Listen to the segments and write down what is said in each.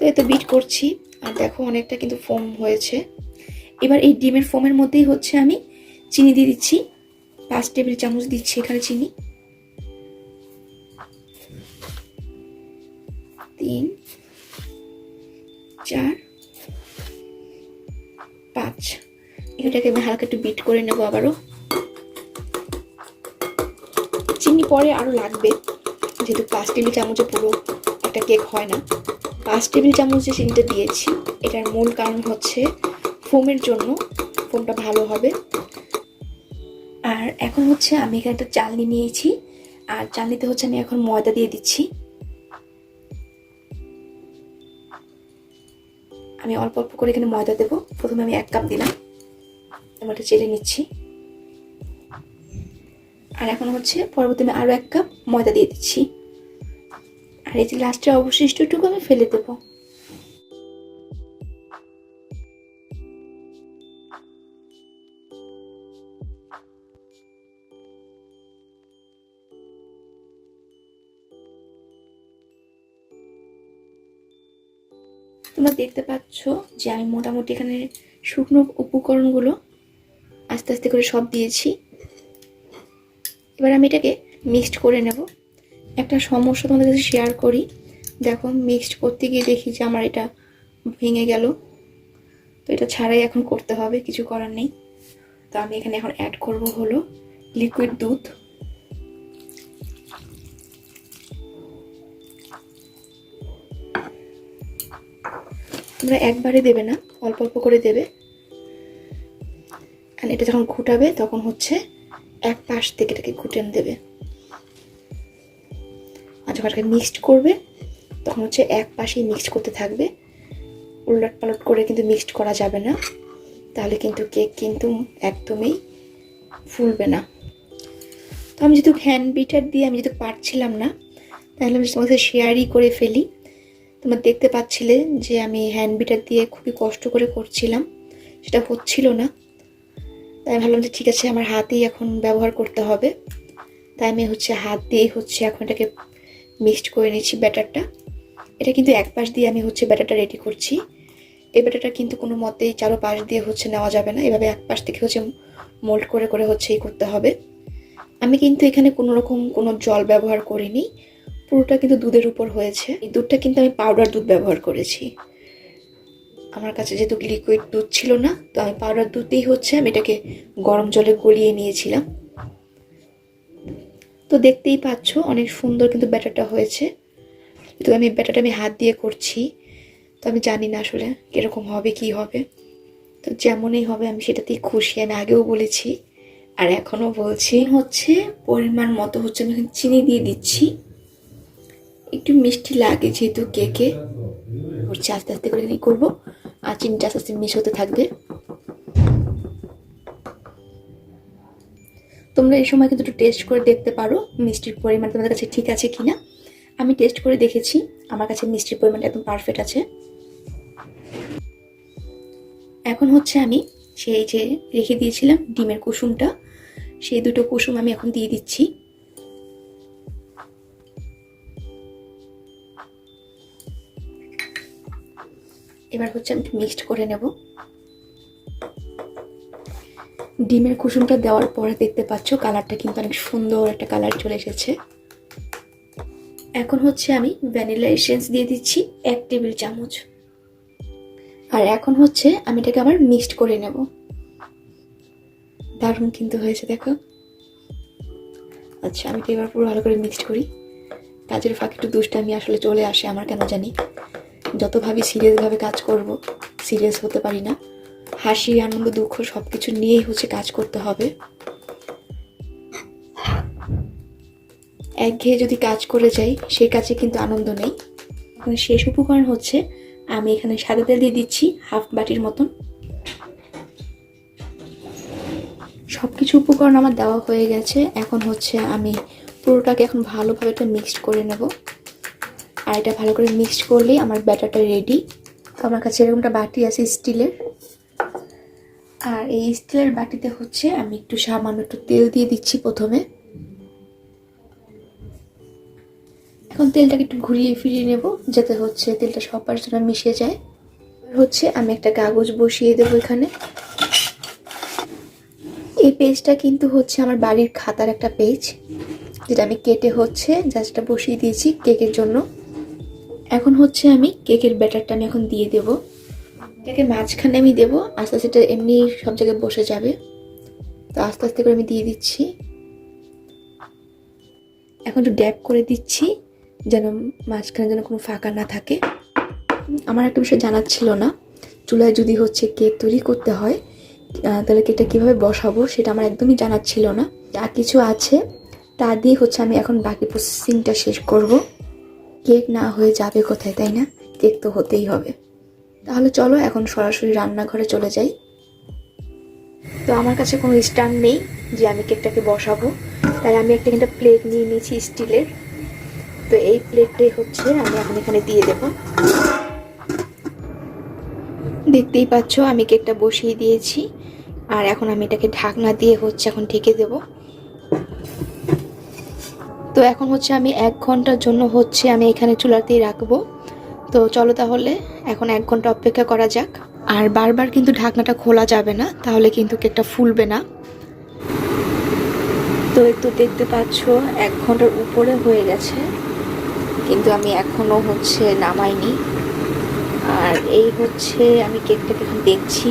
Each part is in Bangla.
তো এত বিট করছি, আর দেখো অনেকটা কিন্তু ফোম হয়েছে। এবার এই ডিমের ফোমের মধ্যেই হচ্ছে আমি চিনি দিয়ে দিচ্ছি। 5 টেবিল চামচ দিচ্ছি এখানে চিনি। 3 4 5। এটাকে আমি হালকা একটু বিট করে নেবো আবারও। চিনি পরে আরও লাগবে, যেহেতু 5 টেবিল চামচে পুরো একটা কেক হয় না। 5 টেবিল চামচ যে চিনিটা দিয়েছি, এটার মূল কারণ হচ্ছে ফোমের জন্য, ফোমটা ভালো হবে। আর এখন হচ্ছে আমি এখানে একটা চালনি নিয়েছি, আর চালনিতে হচ্ছে আমি এখন ময়দা দিয়ে দিচ্ছি। আমি অল্প অল্প করে এখানে ময়দা দেবো। প্রথমে আমি 1 কাপ দিলাম, এটা চেলে নিচ্ছি। আর এখন হচ্ছে পরবর্তী আমি আরও 1 কাপ ময়দা দিয়ে দিচ্ছি। আর এই যে লাস্টের অবশিষ্টটুকু আমি ফেলে দেবো। তোমরা দেখতে পাচ্ছ যে আমি মোটামুটি এখানে শুকনো উপকরণগুলো আস্তে আস্তে করে সব দিয়েছি। এবার আমি এটাকে মিক্সড করে নেব। একটা সমস্যা তোমাদের কাছে শেয়ার করি। দেখো, মিক্সড করতে গিয়ে দেখি যে আমার এটা ভেঙে গেল। তো এটা ছাড়াই এখন করতে হবে, কিছু করার নেই। তো আমি এখানে এখন অ্যাড করব হলো লিকুইড দুধ। তোমরা একবারে দেবে না, অল্প অল্প করে দেবে। আর এটা যখন ঘুটাবে তখন হচ্ছে এক পাশ থেকে এটাকে ঘুটেন দেবে। আর যখন এটাকে মিক্সড করবে তখন হচ্ছে এক পাশেই মিক্সড করতে থাকবে। উলট পালট করে কিন্তু মিক্সড করা যাবে না, তাহলে কিন্তু কেক কিন্তু একদমই ফুলবে না। তো আমি যেহেতু হ্যান্ড বিটার দিয়ে আমি যেহেতু পারছিলাম না, তাহলে আমি তোমার সাথে শেয়ারই করে ফেলি। তোমরা দেখতে পাচ্ছিলে যে আমি হ্যান্ড বিটার দিয়ে খুবই কষ্ট করে করছিলাম, সেটা হচ্ছিল না। তাই ভাবলাম যে ঠিক আছে, আমার হাতেই এখন ব্যবহার করতে হবে। তাই আমি হচ্ছে হাত দিয়েই হচ্ছে এখন এটাকে মিক্সড করে নিচ্ছি ব্যাটারটা। এটা কিন্তু এক পাশ দিয়ে আমি হচ্ছে ব্যাটারটা রেডি করছি। এই ব্যাটারটা কিন্তু কোনো মতেই চারো পাশ দিয়ে হচ্ছে নেওয়া যাবে না, এভাবে এক পাশ থেকে হচ্ছে মোল্ড করে করে হচ্ছে এই করতে হবে। আমি কিন্তু এখানে কোনো রকম কোনো জল ব্যবহার করিনি, পুরোটা কিন্তু দুধের উপর হয়েছে। এই দুধটা কিন্তু আমি পাউডার দুধ ব্যবহার করেছি। আমার কাছে যেহেতু লিকুইড দুধ ছিল না, তো আমি পাউডার দুধ দিয়েই হচ্ছে আমি এটাকে গরম জলে গলিয়ে নিয়েছিলাম। তো দেখতেই পাচ্ছ অনেক সুন্দর কিন্তু ব্যাটারটা হয়েছে। তো আমি ব্যাটারটা আমি হাত দিয়ে করছি, তো আমি জানি না আসলে কীরকম হবে কি হবে। তো যেমনই হবে আমি সেটাতেই খুশি, আমি আগেও বলেছি আর এখনও বলছি। হচ্ছে পরিমাণ মতো হচ্ছে আমি চিনি দিয়ে দিচ্ছি। একটু মিষ্টি লাগে যেহেতু কেকে, হচ্ছে আস্তে আস্তে করে করবো, আর চিনিটা আস্তে আস্তে মিশ হতে থাকবে। তোমরা এই সময় কিন্তু একটু টেস্ট করে দেখতে পারো মিষ্টির পরিমাণ তোমাদের কাছে ঠিক আছে কিনা। আমি টেস্ট করে দেখেছি, আমার কাছে মিষ্টির পরিমাণটা একদম পারফেক্ট আছে। এখন হচ্ছে আমি সেই যে রেখে দিয়েছিলাম ডিমের কুসুমটা, সেই দুটো কুসুম আমি এখন দিয়ে দিচ্ছি। এবার হচ্ছে আমি মিক্সড করে নেব। ডিমের কুসুমটা দেওয়ার পরে দেখতে পাচ্ছ কালারটা কিন্তু অনেক সুন্দর একটা কালার চলে এসেছে। এখন হচ্ছে আমি ভ্যানিলা এসেন্স দিয়ে দিচ্ছি 1 টেবিল চামচ। আর এখন হচ্ছে আমি এটাকে আবার মিক্সড করে নেব। দারুণ কিন্তু হয়েছে, দেখো। আচ্ছা, আমি তো এবার পুরো ভালো করে মিক্সড করি। কাজের ফাঁকে একটু দুষ্টামি আসলে চলে আসে আমার, কেন জানি। যত ভাবি সিরিয়াসভাবে কাজ করব, সিরিয়াস হতে পারি না। হাসি, আনন্দ, দুঃখ সব কিছু নিয়েই হচ্ছে কাজ করতে হবে। একঘেয়ে যদি কাজ করে যাই, সেই কাজে কিন্তু আনন্দ নেই। এখন শেষ উপকরণ হচ্ছে আমি এখানে সাদা তেল দিয়ে দিচ্ছি হাফ বাটির মতন। সব কিছু উপকরণ আমার দেওয়া হয়ে গেছে। এখন হচ্ছে আমি পুরোটাকে এখন ভালোভাবে এটা মিক্সড করে নেব। আর এটা ভালো করে মিক্সড করলেই আমার ব্যাটারটা রেডি। তো আমার কাছে এরকমটা বাটি আছে স্টিলের, আর এই স্টিলের বাটিতে হচ্ছে আমি একটু সামান্য একটু তেল দিয়ে দিচ্ছি প্রথমে। এখন তেলটাকে একটু ঘুরিয়ে ফিরিয়ে নেব যাতে হচ্ছে তেলটা সবার জন্য মিশে যায়। হচ্ছে আমি একটা কাগজ বসিয়ে দেবো এখানে। এই পেজটা কিন্তু হচ্ছে আমার বাড়ির খাতার একটা পেজ, যেটা আমি কেটে হচ্ছে জাস্ট বসিয়ে দিয়েছি কেকের জন্য। এখন হচ্ছে আমি কেকের ব্যাটারটা আমি এখন দিয়ে দেব। কেকের মাঝখানে আমি দেবো, আস্তে আস্তে এটা এমনি সব জায়গায় বসে যাবে। তো আস্তে আস্তে করে আমি দিয়ে দিচ্ছি। এখন একটু ড্যাপ করে দিচ্ছি যেন মাঝখানে যেন কোনো ফাঁকা না থাকে। আমার একটা বিষয় জানার ছিল না, চুলায় যদি হচ্ছে কেক তৈরি করতে হয় তাহলে কেকটা কীভাবে বসাবো সেটা আমার একদমই জানার ছিল না। যা কিছু আছে তা দিয়ে হচ্ছে আমি এখন বাকি প্রসেসিংটা শেষ করব। কেক না হয়ে যাবে কোথায়, তাই না? কেক তো হতেই হবে। তাহলে চলো এখন সরাসরি রান্নাঘরে চলে যাই। তো আমার কাছে কোনো স্ট্যান্ড নেই যে আমি কেকটাকে বসাবো, তাই আমি একটা কিন্তু প্লেট নিয়ে নিয়েছি স্টিলের। তো এই প্লেটটাই হচ্ছে আমি এখন এখানে দিয়ে দেব। দেখতেই পাচ্ছ আমি কেকটা বসিয়ে দিয়েছি, আর এখন আমি এটাকে ঢাকনা দিয়ে হচ্ছে এখন ঢেকে দেব। তো এখন হচ্ছে আমি 1 ঘন্টার জন্য হচ্ছে আমি এখানে চুলাতেই রাখবো। তো চলো তাহলে এখন 1 ঘন্টা অপেক্ষা করা যাক। আর বারবার কিন্তু ঢাকনাটা খোলা যাবে না, তাহলে কিন্তু কেকটা ফুলবে না। তো একটু দেখতে পাচ্ছ 1 ঘন্টার উপরে হয়ে গেছে, কিন্তু আমি এখনো হচ্ছে নামাইনি। আর এই হচ্ছে আমি কেকটাকে এখন দেখছি,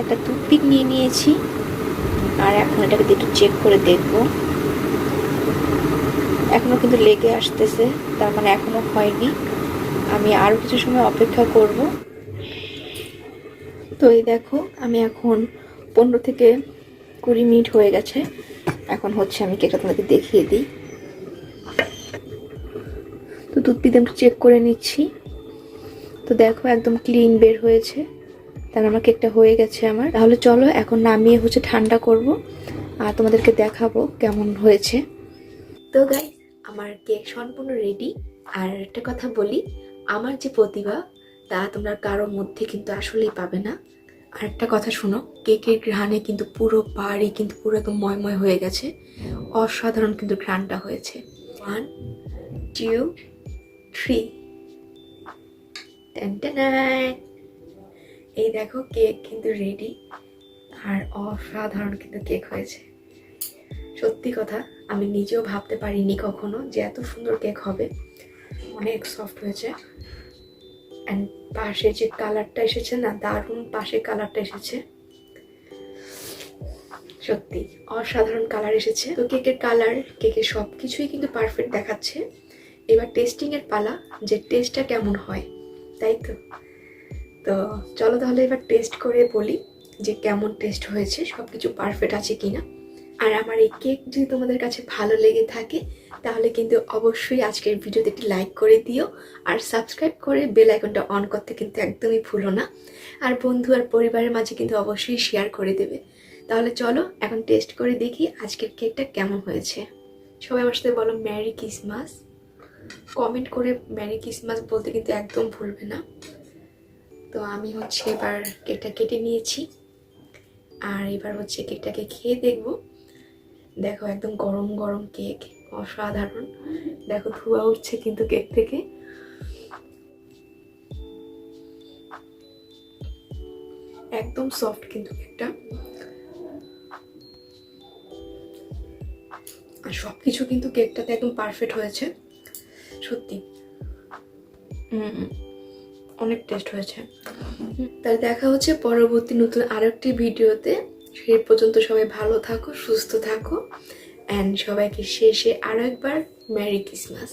একটা টুথপিক নিয়ে নিয়েছি, আর এখন এটাকে একটু চেক করে দেখব। এখনো কিন্তু লেগে আসতেছে, তার মানে এখনো হয়নি। আমি আরো কিছু সময় অপেক্ষা করব। তো এই দেখো আমি এখন 15 থেকে 20 মিনিট হয়ে গেছে। এখন হচ্ছে আমি কেকটা তোমাকে দেখিয়ে দিই। তো টুথপিক দিয়ে একটু চেক করে নিচ্ছি। তো দেখো একদম ক্লিন বের হয়েছে, তাহলে আমার কেকটা হয়ে গেছে আমার। তাহলে চলো এখন নামিয়ে হচ্ছে ঠান্ডা করব আর তোমাদেরকে দেখাবো কেমন হয়েছে। তো গাইস আমার কেক সম্পূর্ণ রেডি। আর একটা কথা বলি, আমার যে প্রতিভা তা তোমরা কারোর মধ্যে কিন্তু আসলেই পাবে না। আর একটা কথা শোনো, কেকের ঘ্রাণে কিন্তু পুরো বাড়ি কিন্তু পুরো একদম ময়ময় হয়ে গেছে। অসাধারণ কিন্তু ঘ্রাণটা হয়েছে। 1 2 3 এই দেখো কেক কিন্তু রেডি, আর অসাধারণ কিন্তু কেক হয়েছে। সত্যি কথা আমি নিজেও ভাবতে পারিনি কখনো যে এত সুন্দর কেক হবে। অনেক সফট হয়েছে। অ্যান্ড পাশে যে কালারটা এসেছে না, দারুণ পাশে কালারটা এসেছে, সত্যি অসাধারণ কালার এসেছে। তো কেকের কালার, কেকের সব কিছুই কিন্তু পারফেক্ট দেখাচ্ছে। এবার টেস্টিং এর পালা, যে টেস্টটা কেমন হয়, তাই তো। তো চলো তাহলে এবার টেস্ট করে বলি যে কেমন টেস্ট হয়েছে, সব কিছু পারফেক্ট আছে কিনা। আর আমার এই কেক যদি তোমাদের কাছে ভালো লেগে থাকে তাহলে কিন্তু অবশ্যই আজকের ভিডিওতে একটি লাইক করে দিও, আর সাবস্ক্রাইব করে বেল আইকনটা অন করতে কিন্তু একদমই ভুলো না। আর বন্ধু আর পরিবারের মাঝে কিন্তু অবশ্যই শেয়ার করে দেবে। তাহলে চলো এখন টেস্ট করে দেখি আজকের কেকটা কেমন হয়েছে। সবাই আমার সাথে বলো মেরি ক্রিসমাস। কমেন্ট করে মেরি ক্রিসমাস বলতে কিন্তু একদম ভুলবে না। তো আমি হচ্ছে এবার কেকটা কেটে নিয়েছি, আর এবার হচ্ছে কেকটাকে খেয়ে দেখবো। দেখো একদম গরম গরম কেক, অসাধারণ। দেখো ধোঁয়া উঠছে কিন্তু কেক থেকে। একদম সফট কিন্তু কেকটা, আর সবকিছু কিন্তু কেকটাতে একদম পারফেক্ট হয়েছে সত্যি। অনেক টেস্ট হয়েছে। তাহলে দেখা হচ্ছে পরবর্তী নতুন আরেকটি ভিডিওতে। সেই পর্যন্ত সবাই ভালো থাকো, সুস্থ থাকো, অ্যান্ড সবাইকে শেষে আরো একবার মেরি ক্রিসমাস।